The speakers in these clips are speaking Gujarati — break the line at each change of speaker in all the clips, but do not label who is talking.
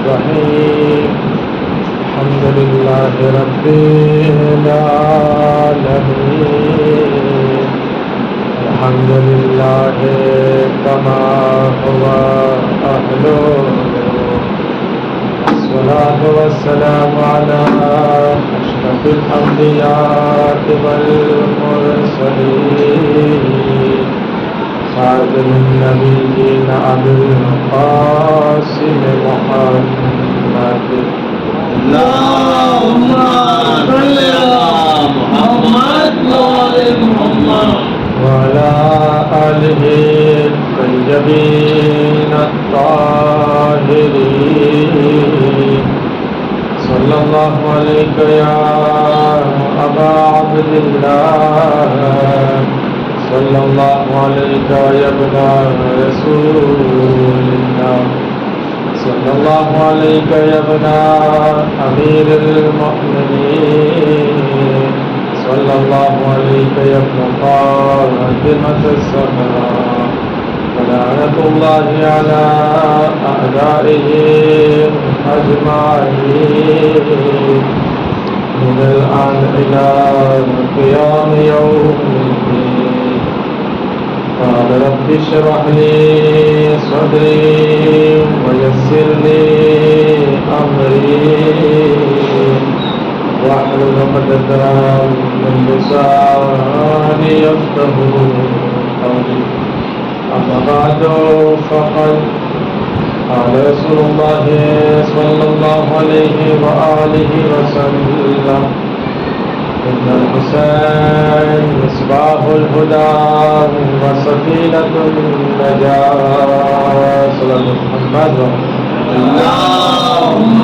الرحيم الحمد لله رب العالمين الحمد لله كما هو أهله الصلاة والسلام على أشرف الأنبياء والمرسلين خاتم النبيين أبي القاسم محمد
اللهم صل على محمد وآل محمد
وعلى آله الطيبين الطاهرين صلى الله عليك يا أبا عبد الله صلى الله عليك يا ابن رسول الله صلى الله عليك يا ابن أمير المؤمنين صلى الله عليك يا ابن فاطمة الزهراء ولعنة الله على أعدائهم أجمعين من الآن إلى قيام يوم الدين قال رب اشرح لي صدري ويسر لي أمري واحلل عقدة من لساني يفقهوا قولي أما بعد فقد قال رسول الله صلى الله عليه وآله وسلم إن الحسين مصباح الهدى وسفينة النجاة صلى محمد
اللهم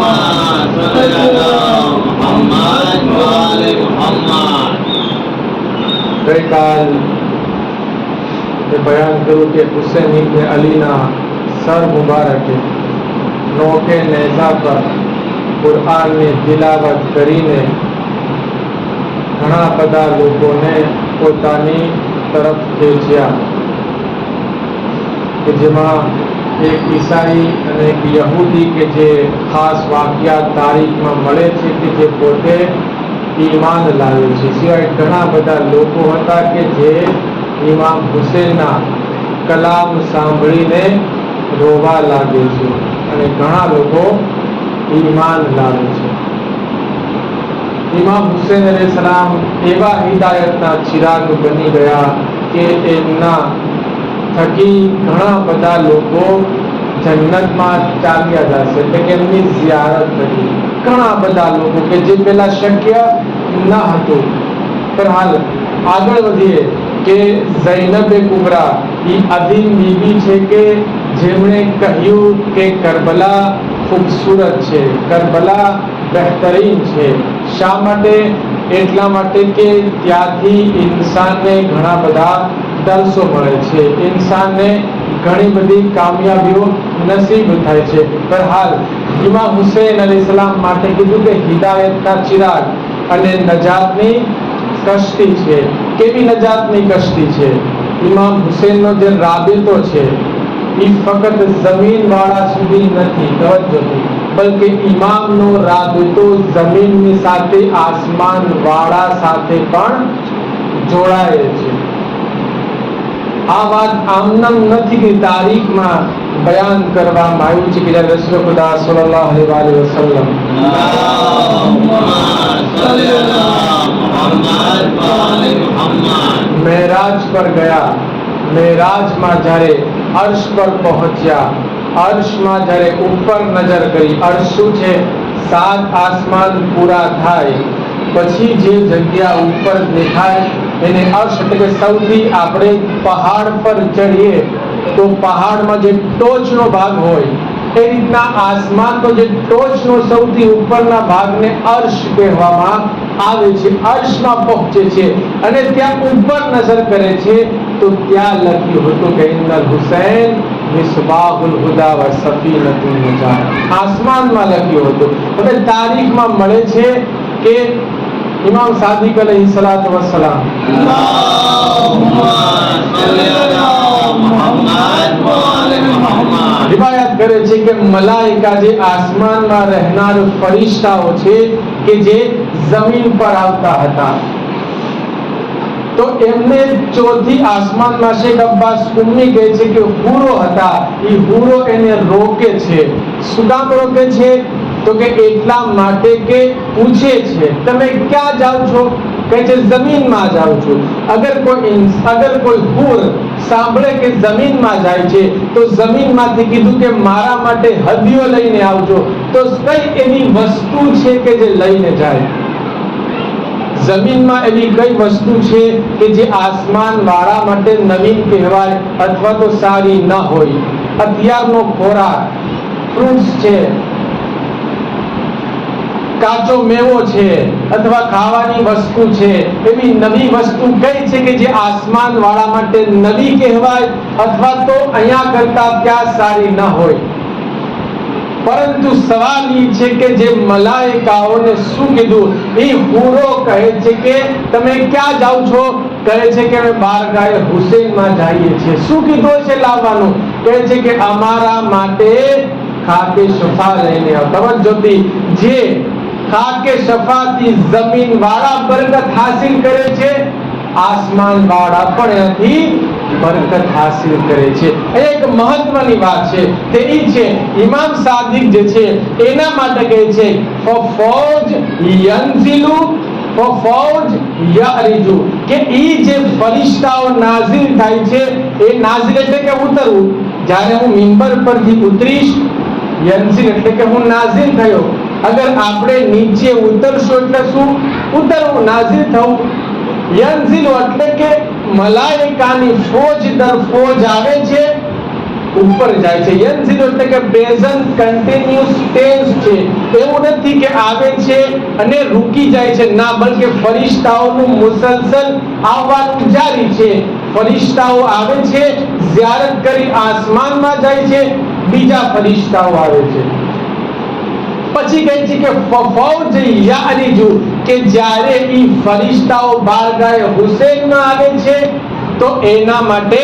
صل على محمد وآل محمد
गई काल बयान करूँ कि हुसैन इब्न अलीना सर मुबारक नोके नेज़ा पर कुरान में तिलावत करीने घણા બધા લોકોને પોતાની તરફ ખેંચ્યા કે જેમાં એક ઈસાઈ અને એક યહૂદી કે જે ખાસ વાક્યા તારીખમાં મળે છે કે જે પોતે ઈમાન લાવે છે સિવાય ઘણા બધા લોકો હતા કે જે ઇમામ હુસૈનના કલામ સાંભળીને રોવા લાગે છે અને ઘણા લોકો ઈમાન લાવે છે ઇમામ હુસૈન અલૈહિસ્સલામ એવા હિદાયતના ચિરાગ બની ગયા કે એમના થકી ઘણા બધા લોકો જન્નતમાં ચાલ્યા જશે એટલે કે એમની ઝિયારત કરી ઘણા બધા લોકો કે જે પહેલા શક્ય ન હતું પણ હાલ આગળ વધીએ કે ઝૈનબ કુબરા એ અદીમ બીબી છે કે જેમણે કહ્યું કે કરબલા ખૂબસૂરત છે કરબલા બહેતરીન છે શા માટે એટલા માટે કે ત્યાંથી ઇન્સાનને ઘણા બધા દર્શો મળે છે ઇન્સાનને ઘણી બધી કામયાબીઓ નસીબ થાય છે પણ હાલ ઇમામ હુસૈન અલૈહિસ્સલામ માટે કીધું કે હિદાયતના ચિરાગ અને નજાતની કશ્તી છે કેવી નજાતની કશ્તી છે ઇમામ હુસૈનનો જે રાબેતો છે એ ફક્ત જમીન વાળા સુધી નથી તવજ્જોથી બલ્કે ઇમામનો રાબેતો જમીનની સાથે આસમાન વાળા સાથે પણ જોડાયેલ છે આ વાત આમનામ નથી કે તારીખમાં બયાન કરવામાં આવ્યું છે કે જ્યારે રસૂલ ખુદા સલ્લલ્લાહુ અલૈહિ વસલ્લમ મેરાજ પર ગયા મેરાજમાં જ્યારે अर्श पर पहुंचा अर्श में जયારે ऊपर नजर करी अर्श શું છે સાત આસમાન પૂરા થાય પછી જે જગ્યા ઉપર દેખાય એને अर्श એટલે કે સૌથી આપણે પહાડ પર ચડીએ તો પહાડમાં જે ટોચનો ભાગ હોય એ રીતના આસમાનનો જે ટોચનો સૌથી ઉપરના ભાગને अर्श કહેવામાં આવે છે अर्शમાં પહોંચે છે અને ત્યાં ઉપર નજર કરે છે તો ત્યાં લખ્યું હતું કે ઇન્નલ હુસૈન મિસબાહુલ હુદા વ સફીનતુન નજાત આસમાનમાં લખ્યું હતું હવે તારીખમાં મળે છે કે इमाम सादिक अलैहिस्सलातु वस्सलाम
अल्लाहुम्मा सल्ली अला मुहम्मद व आले मुहम्मद।
रिवायत करे છે કે મલાઈકા જે આસમાનમાં રહેનાર ફરિશ્તાઓ છે કે જે જમીન પર આવતા હતા, તો એમને ચોથી આસમાનમાં શેખ અબ્બાસ ઉમ્મી કહે છે કે હુરો હતા, એ હુરો એને રોકે છે. શું કામ રોકે છે? તો કે એટલા માટે કે પૂછે છે તમે ક્યાં જાઓ છો? કહે છે જમીનમાં જાઉં છું. અગર કોઈ હુર સાંભળે કે જમીનમાં જાય છે તો જમીનમાંથી કીધું કે મારા માટે હદીઓ લઈને આવજો, તો કઈ એવી વસ્તુ છે કે જે લઈને જાય? જમીનમાં એવી કઈ વસ્તુ છે કે જે આસમાન વાળા માટે નવીન કહેવાય અથવા તો સારી ન હોય? અત્યારનો ખોરાક, ફ્રૂટ્સ છે, કાચો મેવો છે અથવા ખાવાની વસ્તુ છે, એવી નવી વસ્તુ કઈ છે કે જે આસમાન વાળા માટે નવી કહેવાય અથવા તો અહીંયા કરતા ત્યાં સારી ન હોય? પરંતુ સવાલ એ છે કે જે મલાઈકાઓને શું કીધું? એ હુરો કહે છે કે તમે ક્યાં જાઓ છો? કહે છે કે અમે બારગાહે હુસૈનમાં જઈએ છીએ. શું કીધું છે લાવવાનું? કહે છે કે અમારા માટે ખાકે શફા લઈને આવો. તવજ્જોથી જે ખાકે શફાથી જમીન વાળા બરકત હાસિલ કરે છે, આસમાન વાળા પણ એનાથી બરકત હાસિલ કરે છે. એક મહત્વની વાત છે તે ઈ છે, ઇમામ સાદિક જે છે એના માટે કહે છે ફફૌજ યનઝિલુ ફફૌજ યરીજુ, કે ઈ જે ફરિશ્તાઓ નાઝિલ થાય છે, એ નાઝિલ એટલે કે ઉતરવું. જ્યારે હું મિંબર પરથી ઉતરીશ, યનઝિલ એટલે કે હું નાઝિલ થયો. અગર આપણે નીચે ઉતરશું એટલે શું? ઉતરવું, નાઝિલ થવું. યનઝિલુ એટલે કે મલાઈકાની ફોજ દર ફોજ આવે છે, ઉપર જાય છે. યનઝિલુ એટલે કે પ્રેઝન્ટ કન્ટિન્યુઅસ ટેન્સ છે. એવું નથી કે આવે છે અને રૂકી જાય છે, ના, બલકે ફરિશ્તાઓનું મુસલસલ આવવાનું જારી છે. ફરિશ્તાઓ આવે છે, ઝિયારત કરી આસમાનમાં જાય છે, બીજા ફરિશ્તાઓ આવે છે. પછી કહે છે કે ફફૌજ યારીજુ, કે જ્યારે ઈ ફરિશ્તાઓ બારગાહે હુસૈનમાં આવે છે તો એના માટે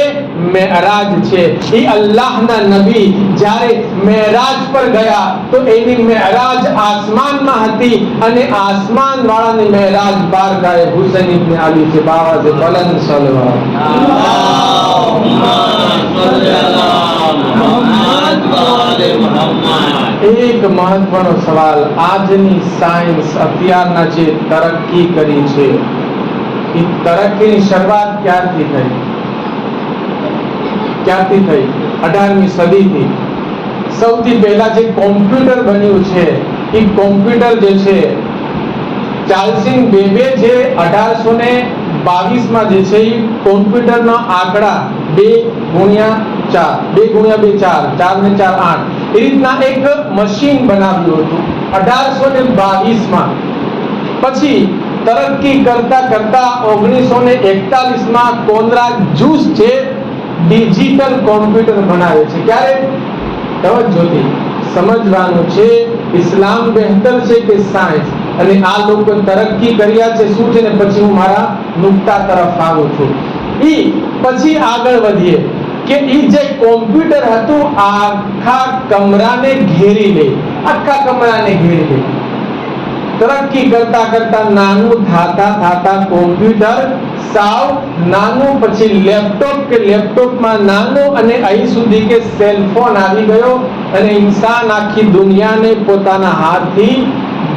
મેરાજ છે. ઈ અલ્લાહના નબી જ્યારે મેરાજ પર ગયા તો એની મેરાજ આસમાનમાં હતી અને આસમાન વાળાની મેરાજ બારગાહે હુસૈન ઇબ્ન અલી છે. બાવાજે બલંદ સલવાત.
અલ્લાहुम्मा સલ્લી અલા મુહમ્મદ વ આલે મુહમ્મદ।
એક મહત્વનો સવાલ, આજની સાયન્સ અત્યારના જે તરક્કી કરી છે, એ તરક્કીની શરૂઆત ક્યારથી થઈ? 18મી સદીથી. સૌથી પહેલા જે કોમ્પ્યુટર બન્યું છે, એ કોમ્પ્યુટર જે છે ચાર્લ્સ બેબે જે 1822માં જે છે એ કોમ્પ્યુટરના આંકડા 2x4, 2x2 4, 4 ને 4 8, એ રીતના એક મશીન બનાવ્યું હતું 1822માં. પછી તરક્કી કરતા કરતા 1941માં કોનરાડ જૂસ છે ડિજિટલ કોમ્પ્યુટર બનાવે છે. ક્યારે? તવજ્જોથી સમજવાનું છે, ઇસ્લામ બહેતર છે કે સાયન્સ? અને આ લોકો તરક્કી કર્યા છે શું છે ને પછી હું મારા નુક્તા તરફ આવું છું. ઈ પછી આગળ વધીએ કે ઈ જે કોમ્પ્યુટર હતું આખા કમરાને ઘેરી લે, આખા કમરાને ઘેરી લે. તરક્કી કરતા કરતા નાનું થાતા કોમ્પ્યુટર સાવ નાનું, પછી લેપટોપ કે લેપટોપમાં નાનું, અને અહીં સુધી કે સેલફોન આવી ગયો અને ઇન્સાન આખી દુનિયાને પોતાના હાથથી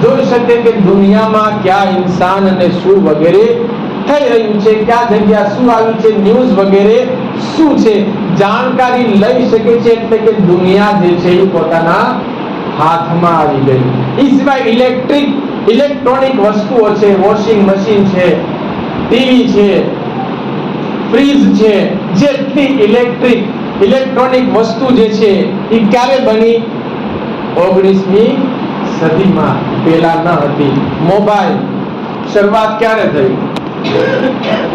જોઈ શકે કે દુનિયામાં ક્યાં ઇન્સાન અને શું વગેરે થઈ રહ્યું છે, ક્યાં જગ્યા શું આવી છે, ન્યૂઝ વગેરે શું છે, જાણકારી લઈ શકે છે. એટલે કે દુનિયા જે છે એ પોતાના હાથમાં આવી ગઈ. એ સિવાય ઇલેક્ટ્રોનિક વસ્તુઓ છે, વોશિંગ મશીન છે, ટીવી છે, ફ્રીજ છે, જેટલી ઇલેક્ટ્રોનિક વસ્તુ જે છે એ ક્યારે બની? 19મી સદીમાં. પહેલા ન હતી. મોબાઈલ શરૂઆત ક્યારે થઈ?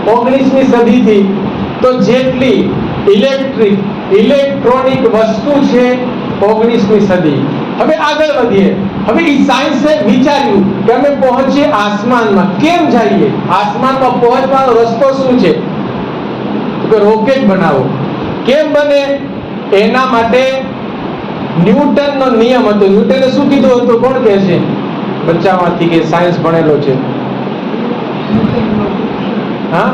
19મી સદીથી. તો જેટલી ઇલેક્ટ્રોનિક વસ્તુ છે 19મી સદી. હવે આગળ વધીએ. હવે એ સાયન્સે વિચાર્યું કે અમે પહોંચીએ આસમાનમાં. કેમ જઈએ? આસમાનમાં પહોંચવાનો રસ્તો શું છે? તો કે રોકેટ બનાવો. કેમ બને? એના માટે ન્યૂટનનો નિયમ હતો. ન્યૂટને શું કીધું હતું? કોણ કહે છે બચ્ચામાંથી કે સાયન્સ ભણેલો છે? હા,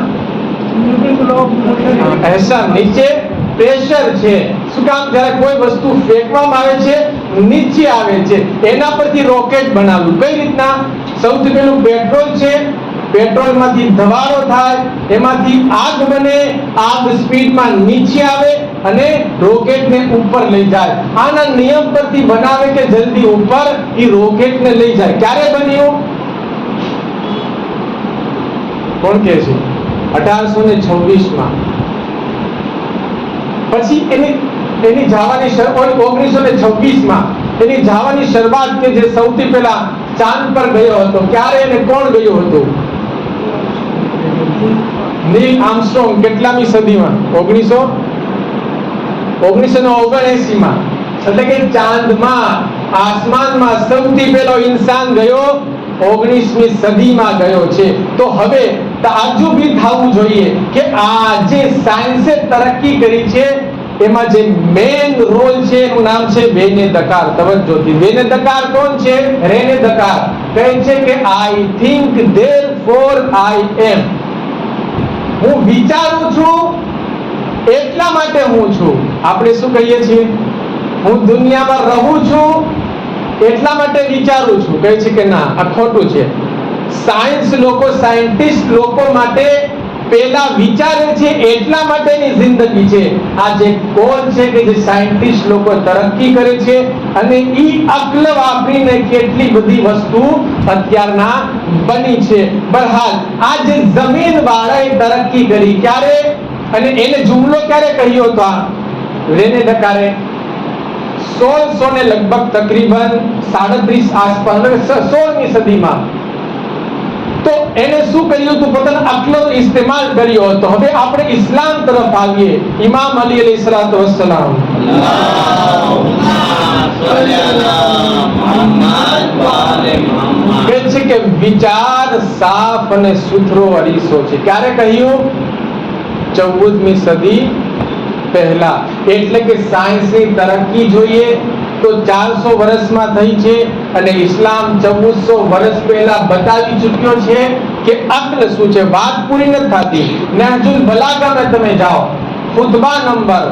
એહસાન, નીચે પ્રેશર છે. શું કામ? જ્યારે કોઈ વસ્તુ ફેંકવામાં આવે છે, નીચે આવે છે. એના પરથી રોકેટ બનાવ્યું. કઈ રીતના? સૌથી પહેલું પેટ્રોલ છે, પેટ્રોલમાંથી ધવાળો થાય, એમાંથી આગ બને, આગ સ્પીડમાં નીચે આવે અને રોકેટને ઉપર લઈ જાય. આના નિયમ પરથી બનાવે કે જલ્દી ઉપર એ રોકેટને લઈ જાય. ક્યારે બન્યું? કોણ કહે છે? 1826માં. પછી એની જવાની 1926માં એની જવાની શરૂઆત કે જે સૌથી પહેલા ચાંદ પર ગયો હતો. ક્યારે અને કોણ ગયું હતું? નીલ આર્મસ્ટ્રોંગ. કેટલામી સદીમાં? 1979માં. એટલે કે ચાંદમાં, આસમાનમાં સૌથી પહેલો ઇન્સાન ગયો 19મી સદીમાં ગયો છે. તો હવે તાજુબી થવું જોઈએ કે આ જે સાયન્સે તરક્કી કરી છે એમાં જે મેઇન રોલ છે એનું નામ છે વેને દકાર. તવજ્જોથી. વેને દકાર કોણ છે? રેને દકાર કહે છે કે આઈ થિંક ધેરફોર આઈ એમ. હું વિચારું છું એટલા માટે હું છું. આપણે શું કહીએ છીએ? હું દુનિયામાં રહું છું એટલા માટે વિચારું છું. કહે છે કે ના, આ ખોટું છે. સાયન્સ લોકો, સાયન્ટિસ્ટ લોકો માટે પેલા વિચારે છે એટલા માટેની જિંદગી છે. આ જે કોલ છે કે જે સાયન્ટિસ્ટ લોકો તરક્કી કરે છે અને ઈ અક્લ વાપરીને કેટલી બધી વસ્તુ અત્યારના બની છે. બહરહાલ આ જે જમીન વાળાએ તરક્કી કરી ક્યારે અને એને જુમલો ક્યારે કહ્યો હતો? રેને દકારે 1600 ને લગભગ તકરીબન 37 આસપાસ, 16મી સદીમાં. તો એને શું કર્યું હતું? પોતાના અક્લનો ઇસ્તેમાલ કર્યો હતો. હવે આપણે ઇસ્લામ તરફ આવીએ. ઇમામ અલી અલૈહિસ્સલાતુ વસ્સલામ કહે છે કે વિચાર સાફ અને સુથરો અરીસો છે. ક્યારે કહ્યું? 14મી સદી પહેલા. એટલે કે સાયન્સની તરક્કી જોઈએ તો 400 વર્ષમાં થઈ છે અને ઇસ્લામ 1400 વર્ષ પહેલા બતાવી ચૂક્યો છે કે અક્લ શું છે. વાત પૂરી નથી થતી. નહજુલ બલાગામાં તમે જાઓ, ખુતબા નંબર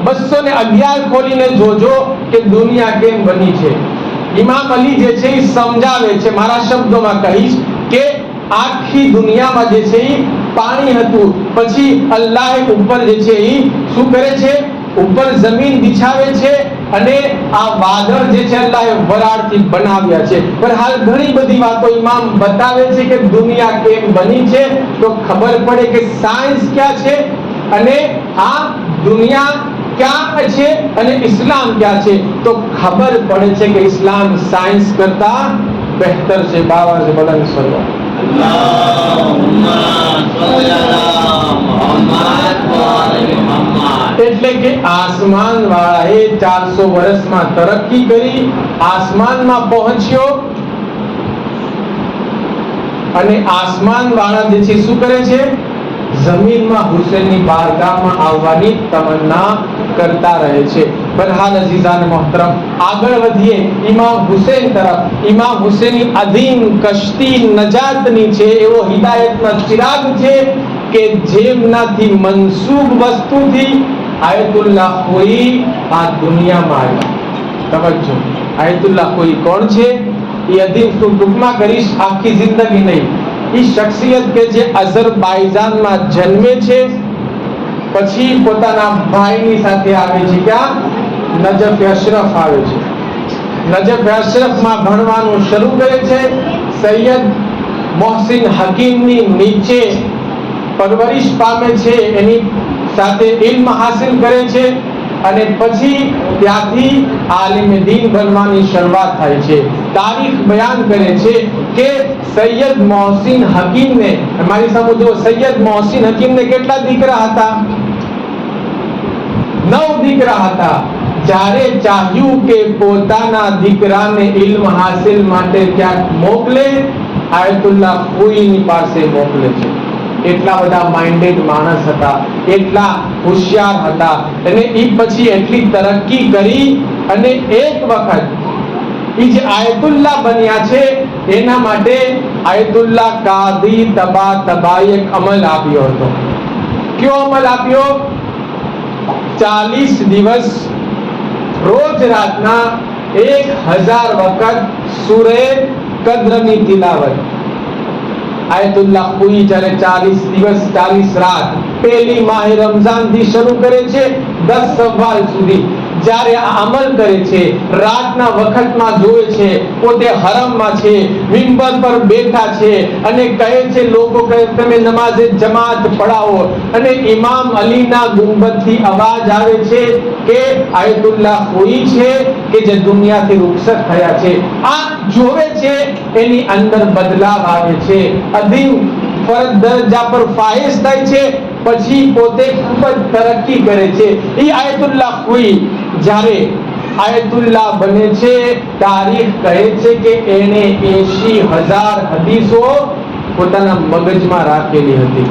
211 ખોલીને જોજો કે દુનિયા કેમ બની છે. ઇમામ અલી જે છે એ સમજાવે છે. મારા શબ્દોમાં કહીશ કે આખી દુનિયામાં જે છે એ પાણી હતું. પછી અલ્લાહે ઉપર જે છે એ શું કરે છે? ઉપર જમીન બિછાવે છે અને આ વાદળ જે છે અલ્લાહે વરાળથી બનાવ્યા છે. પણ હાલ ઘણી બધી વાતો ઇમામ બતાવે છે કે દુનિયા કેમ બની છે. તો ખબર પડે કે સાયન્સ ક્યાં છે અને આ દુનિયા ક્યાં છે અને ઇસ્લામ ક્યાં છે. તો ખબર પડે છે કે ઇસ્લામ સાયન્સ કરતા બહેતર છે. બાવા છે બલંદ સલ્લો. એટલે કે આસમાન વાળાએ 400 વર્ષમાં તરક્કી કરી, આસમાનમાં પહોંચ્યો અને આસમાન વાળા જે છે શું કરે છે? જમીનમાં હુસૈનની બારગાહમાં આવવાની તમન્ના કરતા રહે છે. બહરહાલ અઝીઝાન મોહતરમ, આગળ વધીએ ઇમામ હુસૈન તરફ. ઇમામ હુસૈનની અધીમ કશ્તી નજાતની છે, એવો હિદાયતનો ચિરાગ છે કે જેમનાથી મનસૂબ વસ્તુથી આયતુલ્લાહ ખોઈ આ દુનિયામાં આવ્યા. તવજ્જો, આયતુલ્લાહ ખોઈ કોણ છે? એ અધીમ ટૂંકમાં કરીશ, આખી જિંદગી નહીં. એ શખ્સિયત કે જે અઝરબાઈજાનમાં જન્મે છે, પછી પોતાના ભાઈની સાથે આવે છે. ક્યાં? નજફ અશરફ આવે છે. નજફ અશરફમાં ભણવાનું શરૂ કરે છે. સૈયદ મોહસિન હકીમની નીચે પરવરિશ પામે છે, એની સાથે ઇલ્મ હાસિલ કરે છે અને પછી ત્યાંથી આલિમ દીન બનવાની શરૂઆત થાય છે. તારીખ બયાન કરે છે કે સૈયદ મોહસિન હકીમને, મારી સામે જો, સૈયદ મોહસિન હકીમને કેટલા દીકરા હતા? 9 દીકરા હતા. જ્યારે ચાહ્યું કે પોતાના દીકરાને ઇલ્મ હાસિલ માટે ક્યાંક મોકલે, આયતુલ્લાહ ખુઈની પાસે મોકલે છે. એટલા બધા માઇન્ડેડ માણસ હતા, એટલા હોશિયાર હતા, અને એ પછી એટલી તરક્કી કરી અને એક વખત એ જે આયતુલ્લાહ બન્યા છે એના માટે આયતુલ્લાહ કાદી તબાતબાઈ એક અમલ આપ્યો હતો. કયો અમલ આપ્યો? 40 દિવસ રોજ રાતના 1000 વખત સૂરે કદ્રની તિલાવત. આયતુલ્લાહ ખુઈ જ્યારે 40 દિવસ 40 રાત પહેલી માહે રમઝાન થી શરૂ કરે છે 10 સવાલ સુધી જ્યારે આ અમલ કરે છે, રાતના વખતમાં જોવે છે, પોતે હરમમાં છે, મિંબર પર બેઠા છે અને કહે છે, લોકો કહે તમે નમાઝે જમાત પઢાવો, અને ઇમામ અલીના ગુંબદથી અવાજ આવે છે કે આયતુલ્લાહ ખુઈ છે કે જે દુનિયાથી રૂખસત થયા છે. આ જોવે છે, એની અંદર બદલાવ આવે છે, અધીમ ફરજ દરજ્જા પર ફાઈઝ થાય છે, પછી પોતે ખૂબ જ તરક્કી કરે છે. એ આયતુલ્લાહ ખુઈ જ્યારે આયતુલ્લાહ બને છે, તારીખ કહે છે કે એને 80,000 હદીસો પોતાના મગજમાં રાખેલી હતી.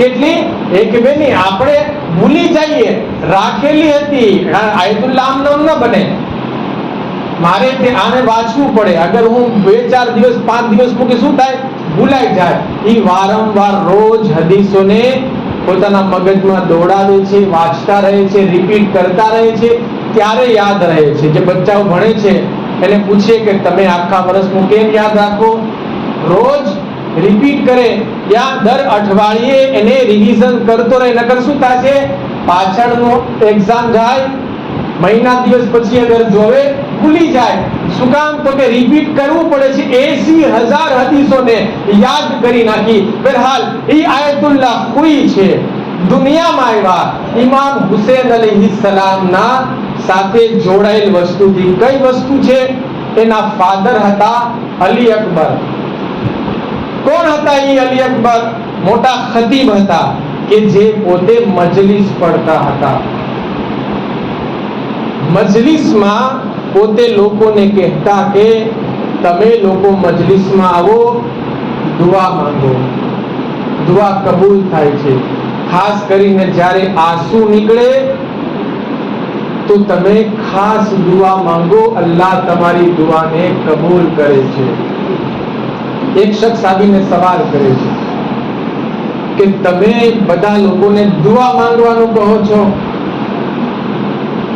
કેટલી? એક બે નહીં, આપણે ભૂલી જઈએ, રાખેલી હતી. આયતુલ્લાહ આમ નામ ન બને. મારે આને વાંચવું પડે. અગર હું 2-4 દિવસ 5 દિવસ મૂકી શું થાય? ભૂલાઈ જાય. એ વારંવાર રોજ હદીસોને પોતાના મગજમાં દોડાવે છે, વાંચતા રહે છે, રિપીટ કરતા રહે છે, ત્યારે યાદ રહે છે. જે બચ્ચાઓ ભણે છે એને પૂછે કે તમે આખા વર્ષનું કેમ યાદ રાખો? રોજ રિપીટ કરે, યા દર અઠવાડિયે એને રિવિઝન કરતો રહે. નકર શું થશે? પાછળનો એક્ઝામ જાય, મહિના દિવસ પછી અગર જોવે ભૂલી જાય. શું કામ? તો કે રિપીટ કરવું પડે છે. 80,000 હદીસોને યાદ કરી નાખી. બહરહાલ એ આયતુલ્લાહ ખુઈ છે. દુનિયામાં આવ્યા ઇમામ હુસૈન અલૈહિસ્સલામના સાથે જોડાયેલ વસ્તુથી. કઈ વસ્તુ છે? એના ફાધર હતા અલી અકબર. કોણ હતા એ અલી અકબર? મોટા ખતીબ હતા કે જે પોતે મજલિસ પડતા હતા. મજલિસમાં પોતે લોકોને કહેતા કે તમે લોકો મજલિસમાં આવો, દુઆ માંગો, દુઆ કબૂલ થાય છે. ખાસ કરીને જ્યારે આંસુ નીકળે તો તમે ખાસ દુઆ માંગો, અલ્લાહ તમારી દુઆને કબૂલ કરે છે. એક શખ્સ આવીને સવાલ કરે છે કે તમે બધા લોકોને દુઆ માંગવાનું કહો છો,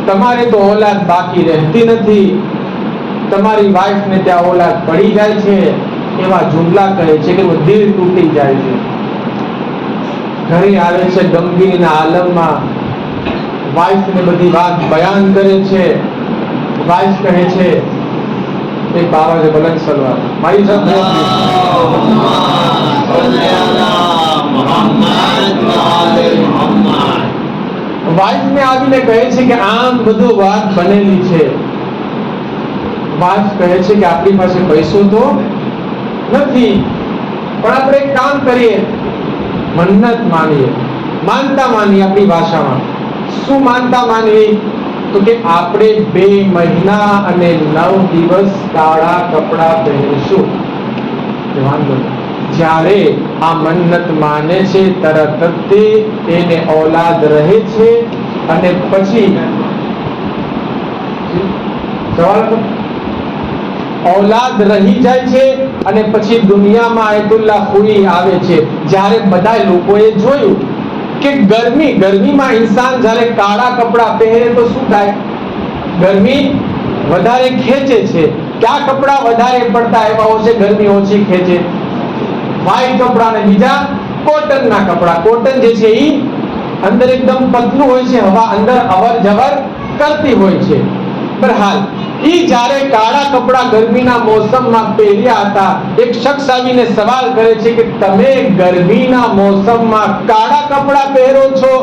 તમારે તો औलाद બાકી રહેતી નથી, તમારી વાઈફને ત્યાં औलाद પડી જાય છે, એવા જુમલા કહે છે કે દિલ તૂટી જાય છે. ઘરે આવે છે ગમગીનીના આલમમાં, વાઈફને બધી વાત બયાન કરે છે. વાઈફ કહે છે એક બાબા છે બલંદ સલવાર મારી સાથે વાઈફ ને આવીને કહે છે કે આમ બધું વાત બનેલી છે. વાઈફ કહે છે કે આપણી પાસે પૈસો તો નથી, પણ આપણે એક કામ કરીએ, મન્નત માનીએ, માનતા માનીએ. આપણી ભાષામાં શું માનતા માનવી? તો કે આપણે 2 મહિના અને 9 દિવસ કાળા કપડા પહેરીશું. જ્યારે આ મન્નત માને છે તરત જ એને औलाद રહે છે, અને પછી औलाद રહી જાય છે, અને પછી દુનિયામાં આયતુલ્લાહ ખુઈ આવે છે. જ્યારે બધા લોકોએ જોયું કે ગરમીમાં ઇન્સાન જ્યારે કાળા કપડા પહેરે તો શું થાય? ગરમી વધારે ખેંચે છે. ક્યાં કપડા વધારે પડતા એવા હોય છે ગરમી ઓછી ખેંચે? વ્હાઈટ કપડા ને બીજા કોટનના કપડા. કોટન જે છે એ અંદર એકદમ પતલું હોય છે, હવા અંદર અવર જવર કરતી હોય છે. બહરહાલ ઈ જ્યારે કાળા કપડા ગરમીના મોસમમાં પહેર્યા હતા, એક શખ્સ આવીને સવાલ કરે છે કે તમે ગરમીના મોસમમાં કાળા કપડા પહેરો છો?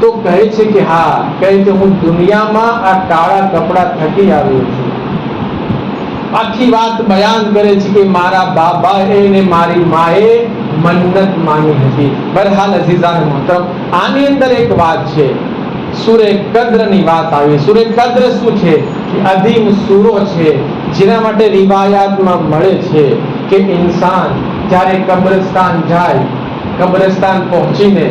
તો કહે છે કે હા, કહે કે હું દુનિયામાં આ કાળા કપડા થકી આવ્યો છું. આખી વાત બયાન કરે છે કે મારા બાબાએ ને મારી માએ મન્નત માની હતી. બહરહાલ અઝીઝાન મોહતરમ, આની અંદર એક વાત છે સૂરે કદ્રની વાત આવી. સૂરે કદ્ર શું છે? અધીમ સૂરો છે, જેના માટે રિવાયાતમાં મળે છે કે ઇન્સાન જ્યારે કબ્રસ્તાન જાય, કબ્રસ્તાન પહોંચીને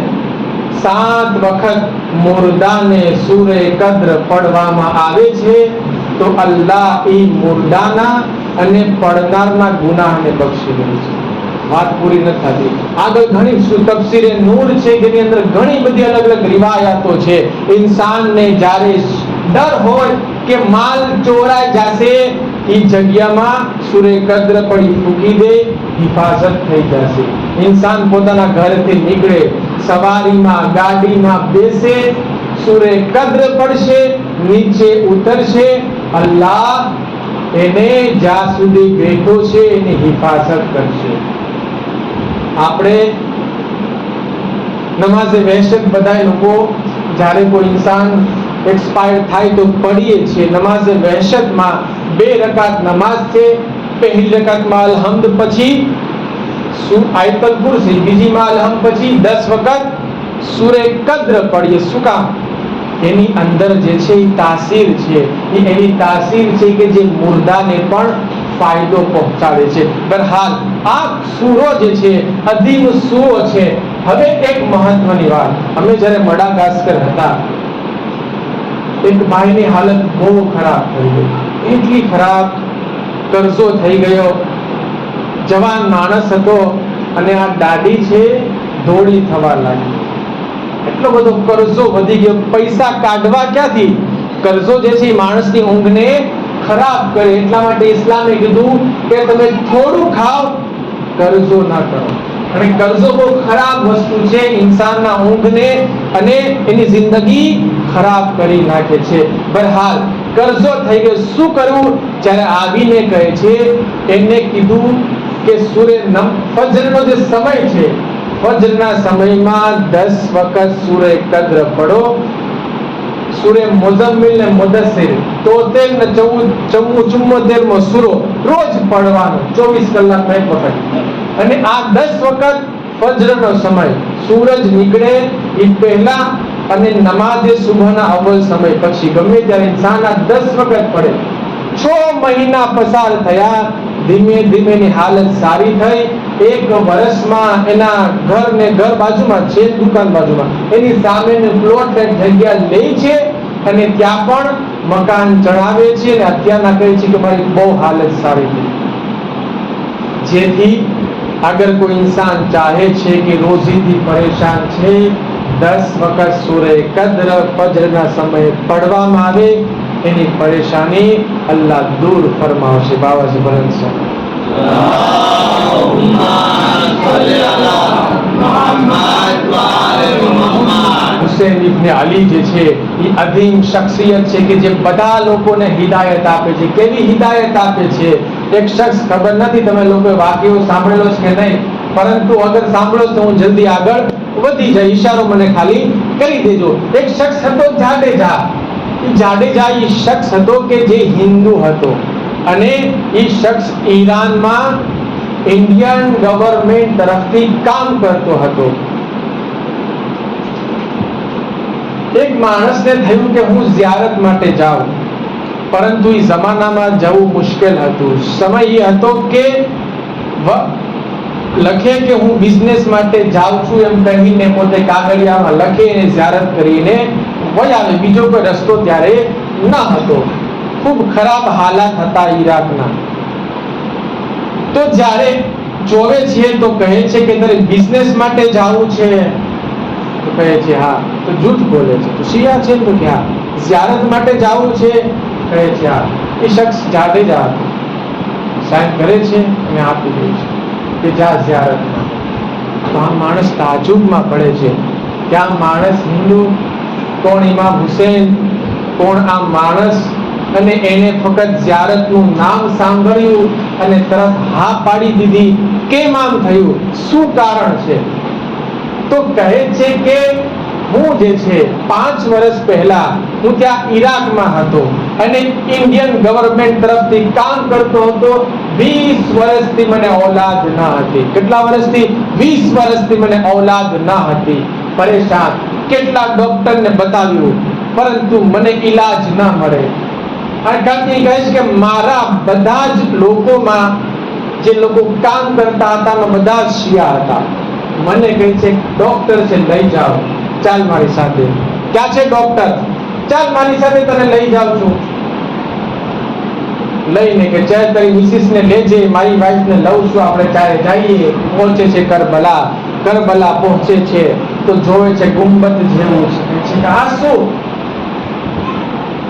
7 વખત મુર્દાને સૂરે કદ્ર પડવામાં આવે છે તો અલ્લાહ એ મુર્દાના અને પડનારના ગુનાહને બક્ષી દે છે. વાત પૂરી ન થતી. આગળ ઘણી તફસીરે નૂર છે, જેની અંદર ઘણી બધી અલગ અલગ રિવાયાતો છે. ઇન્સાનને જ્યારે ડર હોય કે માલ ચોરાઈ જશે, એ જગ્યામાં સૂરે કદ્ર પડી ફૂકી દે, હિફાજત થઈ જશે. ઇન્સાન પોતાના ઘરથી નીકળે, સવારીમાં ગાડીમાં બેસે, સૂરે કદ્ર પડશે, નીચે ઉતરશે, અલ્લાહ એને જ્યાં સુધી બેઠો છે એની હિફાજત કરશે. આપણે નમાઝે વહેશત બધા લોકો જ્યારે કોઈ ઇન્સાન એક્સપાયર થાય તો પડીએ છીએ. નમાઝે વહેશતમાં 2 રકાત નમાઝ છે. પહેલી રકાતમાં અલહમ્દ પછી આયતુલ કુરસી, બીજીમાં અલહમ્દ પછી 10 વખત સૂરે કદ્ર પડીએ. શું કામ? એની અંદર જે છે એ તાસીર છે, એ એવી તાસીર છે કે જે મુર્દાને પણ ફાયદો પહોંચાડે છે. બહરહાલ આ સૂરો જે છે અધીમ સૂરો છે. હવે એક મહત્વની વાત, અમે જ્યારે મડાગાસ્કર હતા, એક ભાઈની હાલત બહુ ખરાબ થઈ ગઈ, એટલી ખરાબ, કરજો થઈ ગયો. જવાન માણસ હતો અને આ દાઢી છે ધોળી થવા લાગી. એટલો બધો કરજો વધી ગયો, પૈસા કાઢવા ક્યાંથી? કરજો જે છે માણસની ઊંઘને ખરાબ કરે. એટલા માટે ઇસ્લામે કીધું કે તમે થોડું ખાઓ, કરજો ના કરો. અને કરજો બહુ ખરાબ વસ્તુ છે, ઇન્સાનના ઊંઘને અને એની જિંદગી ખરાબ કરી નાખે છે. બહરહાલ કરજો થઈ ગયો. શું કરવું? જ્યારે આવીને કહે છે, એમને કીધું કે સૂરે ફજરનો જે સમય છે, ફજરના સમયમાં 10 વખત સૂરે કદ્ર પડો. સૂરે મુઝમ્મિલ ને મુદસ્સિર 73 ને 74મો સૂરો રોજ પડવાનો, 24 કલાકમાં એક વખત. અને આ 10 વખત ફજરનો સમય, સૂરજ નીકળે એ પહેલા અને નમાઝે સુબહના અવ્વલ સમય પછી, ગમે ત્યારે ઇન્સાન આ 10 વખત પડે. 6 મહિના પસાર થયા, ધીમે ધીમે એની હાલત સારી થઈ. 1 વર્ષમાં એના ઘર ને ઘર બાજુમાં છે, દુકાન બાજુમાં એની સામેનું પ્લોટ જગ્યા લે છે અને ત્યાં પણ મકાન ચડાવે છે અને અત્યારના કહે છે કે મારી બહુ હાલત સારી થઈ. જેથી અગર કોઈ ઇન્સાન ચાહે છે કે રોજીથી પરેશાન છે, 10 વખત સૂરે કદ્ર ફજરના સમયે પડવામાં આવે, એની પરેશાની અલ્લાહ દૂર ફરમાવશે. બાવાજી બલંદ છે. હુસૈન ઇબ્ન અલી જે છે એ અધીમ શખ્સિયત છે કે જે બધા લોકોને હિદાયત આપે છે. કેવી હિદાયત આપે છે? એક શખ્સ, ખબર નથી તમે લોકોએ વાક્યો સાંભળેલો છે કે નહીં, પરંતુ અગર સાંભળો તો હું જલ્દી આગળ વધી જાય, ઈશારો મને ખાલી કરી દેજો. એક શખ્સ હતો જાડેજા. જાડેજા એ શખ્સ હતો કે જે હિન્દુ હતો અને એ શખ્સ ઈરાનમાં ઇન્ડિયન ગવર્મેન્ટ તરફથી કામ કરતો હતો. એક માણસને થયું કે હું ઝિયારત માટે જાઉં, પરંતુ એ જમાનામાં જવું મુશ્કેલ હતું. સમય એ હતો કે લખે કે હું બિઝનેસ માટે જાઉં છું એમ કહીને પોતે કાગળિયામાં લખે અને ઝિયારત કરીને વહી આવે. બીજો કોઈ રસ્તો ત્યારે ન હતો. ખૂબ ખરાબ હાલાત હતા ઈરાકના. તો જ્યારે જોવે છે તો કહે છે કે તારે બિઝનેસ માટે જાવું છે? તો કહે છે હા. તો જૂઠ બોલે છે. તો શિયા છે તો કે હા. ઝિયારત માટે જાવું છે? કહે છે હા. એ શખ્સ જાડેજા હતો. સાઈન કરે છે અને આપી દે છે કે જા ઝિયારત. તો આ માણસ તાજુબમાં પડે છે કે આ માણસ હિન્દુ, કોણ ઇમામ હુસૈન, કોણ આ માણસ? અને એને ફક્ત ઝિયારતનું નામ સાંભળ્યું અને તરત હા પાડી દીધી. કેમ આમ થયું? શું કારણ છે? તો કહે છે કે હું જે છે 5 વર્ષ પહેલા હું ત્યાં ઈરાકમાં હતો અને ઇન્ડિયન ગવર્મેન્ટ તરફથી કામ કરતો હતો. 20 વર્ષથી મને औलाद ન હતી. કેટલા વર્ષથી? 20 વર્ષથી મને औलाद ન હતી. પરેશાન. કેટલા ડોક્ટરને બતાવ્યું, પરંતુ મને ઈલાજ ન મળે. અને કારણ કે એ કહે છે કે મારા બધા જ લોકોમાં જે લોકો કામ કરતા હતા એમાં બધા શિયા હતા. મને કહે છે ડોક્ટર છે, લઈ જાઓ, ચાલ મારી સાથે. ક્યાં છે ડોક્ટર? ચાલ મારી સાથે, તને લઈ જાઉં છું. લઈને કે ચાલ તારી મિસિસ ને લેજે, મારી વાઈફ ને લઉં છું, આપણે ચારે જઈએ. પહોંચે છે કરબલા. કરબલા પહોંચે છે તો જોવે છે ગુંબદ જેવું છે કે આ શું?